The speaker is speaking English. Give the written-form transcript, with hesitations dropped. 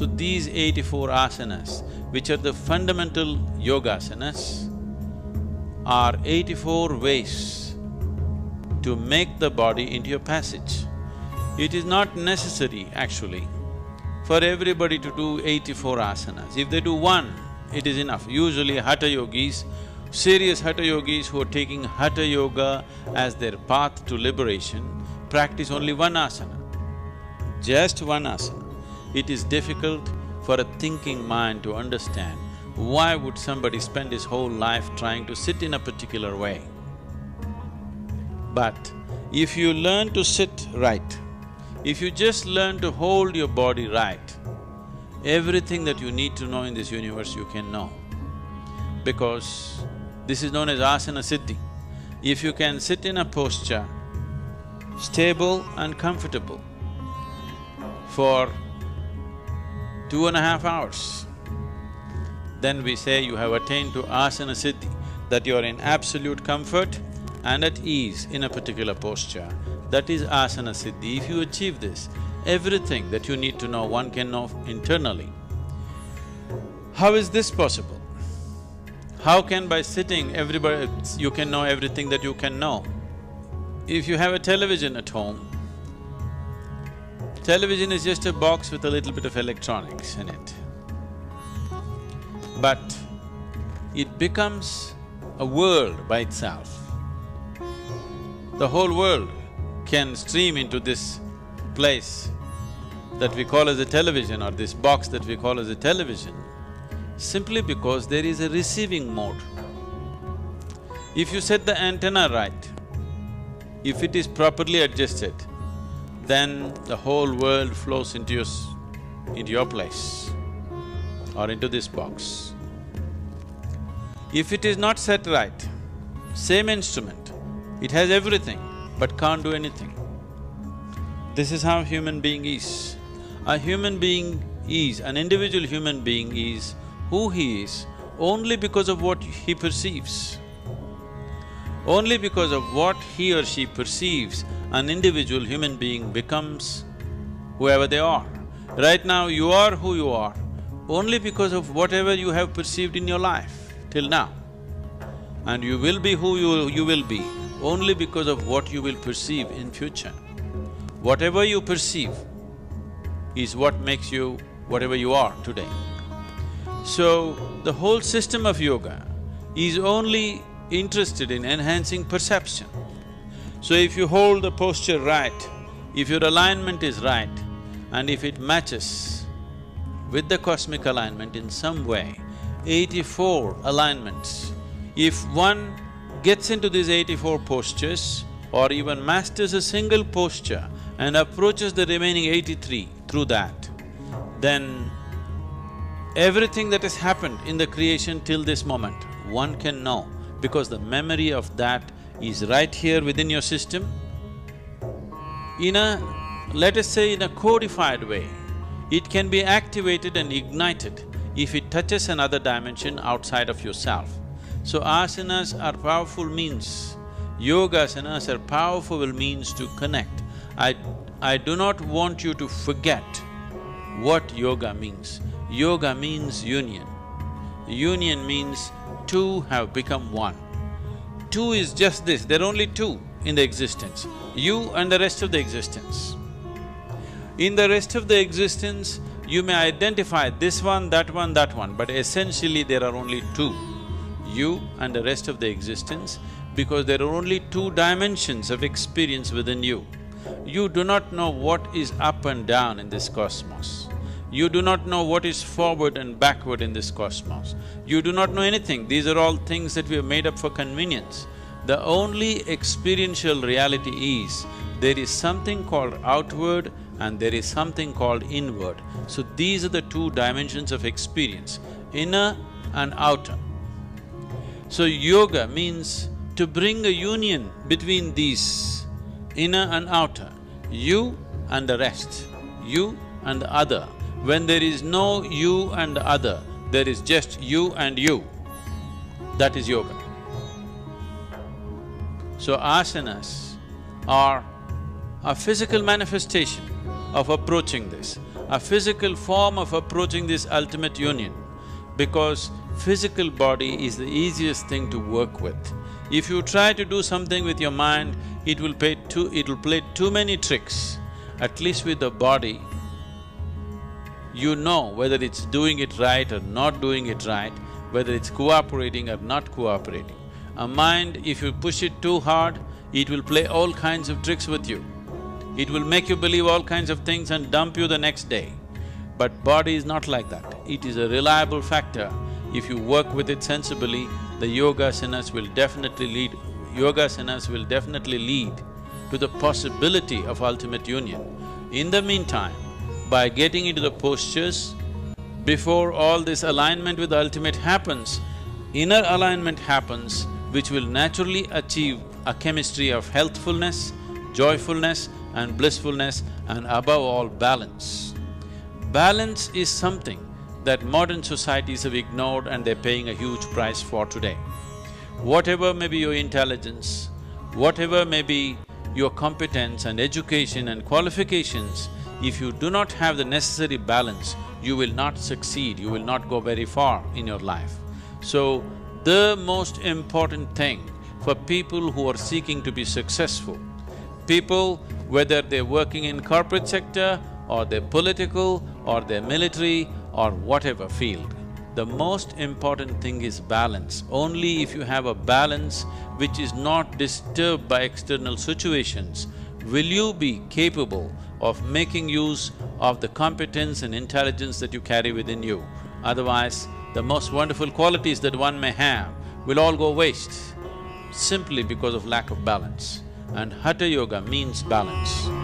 So these 84 asanas, which are the fundamental yogasanas, are 84 ways to make the body into a passage. It is not necessary, actually, for everybody to do 84 asanas. If they do one, it is enough. Usually hatha yogis, serious hatha yogis who are taking hatha yoga as their path to liberation, practice only one asana, just one asana. It is difficult for a thinking mind to understand why would somebody spend his whole life trying to sit in a particular way. But if you learn to sit right, if you just learn to hold your body right, everything that you need to know in this universe you can know. Because this is known as asana siddhi. If you can sit in a posture, stable and comfortable, for 2.5 hours, then we say you have attained to asana siddhi, that you are in absolute comfort and at ease in a particular posture. That is asana siddhi. If you achieve this, everything that you need to know, one can know internally. How is this possible? How can by sitting you can know everything that you can know? If you have a television at home, television is just a box with a little bit of electronics in it. But it becomes a world by itself. The whole world can stream into this place that we call as a television, or this box that we call as a television, simply because there is a receiving mode. If you set the antenna right, if it is properly adjusted, then the whole world flows into your place or into this box. If it is not set right, same instrument, it has everything but can't do anything. This is how human being is. A human being is, an individual human being is who he is only because of what he perceives. Only because of what he or she perceives, an individual human being becomes whoever they are. Right now, you are who you are only because of whatever you have perceived in your life till now. And you will be who you will be only because of what you will perceive in future. Whatever you perceive is what makes you whatever you are today. So, the whole system of yoga is only interested in enhancing perception. So if you hold the posture right, if your alignment is right, and if it matches with the cosmic alignment in some way, 84 alignments, if one gets into these 84 postures or even masters a single posture and approaches the remaining 83 through that, then everything that has happened in the creation till this moment, one can know, because the memory of that is right here within your system. In a… let us say in a codified way, it can be activated and ignited if it touches another dimension outside of yourself. So asanas are powerful means, yogasanas are powerful means to connect. I do not want you to forget what yoga means. Yoga means union. Union means two have become one. Two is just this, there are only two in the existence, you and the rest of the existence. In the rest of the existence, you may identify this one, that one, that one, but essentially there are only two, you and the rest of the existence, because there are only two dimensions of experience within you. You do not know what is up and down in this cosmos. You do not know what is forward and backward in this cosmos. You do not know anything, these are all things that we have made up for convenience. The only experiential reality is, there is something called outward and there is something called inward. So these are the two dimensions of experience, inner and outer. So yoga means to bring a union between these, inner and outer, you and the rest, you and the other. When there is no you and the other, there is just you and you. That is yoga. So asanas are a physical manifestation of approaching this. a physical form of approaching this ultimate union, because physical body is the easiest thing to work with. If you try to do something with your mind, it will play too many tricks. At least with the body, you know whether it's doing it right or not doing it right, whether it's cooperating or not cooperating. A mind, if you push it too hard, it will play all kinds of tricks with you. It will make you believe all kinds of things and dump you the next day. But body is not like that. It is a reliable factor. If you work with it sensibly, the yogasanas will definitely lead to the possibility of ultimate union. In the meantime, by getting into the postures, before all this alignment with the ultimate happens, inner alignment happens, which will naturally achieve a chemistry of healthfulness, joyfulness and blissfulness, and above all, balance. Balance is something that modern societies have ignored and they're paying a huge price for today. Whatever may be your intelligence, whatever may be your competence and education and qualifications, if you do not have the necessary balance, you will not succeed, you will not go very far in your life. So, the most important thing for people who are seeking to be successful, people whether they're working in corporate sector or they're political or they're military or whatever field, the most important thing is balance. Only if you have a balance which is not disturbed by external situations, will you be capable of making use of the competence and intelligence that you carry within you. Otherwise, the most wonderful qualities that one may have will all go waste simply because of lack of balance. And Hatha Yoga means balance.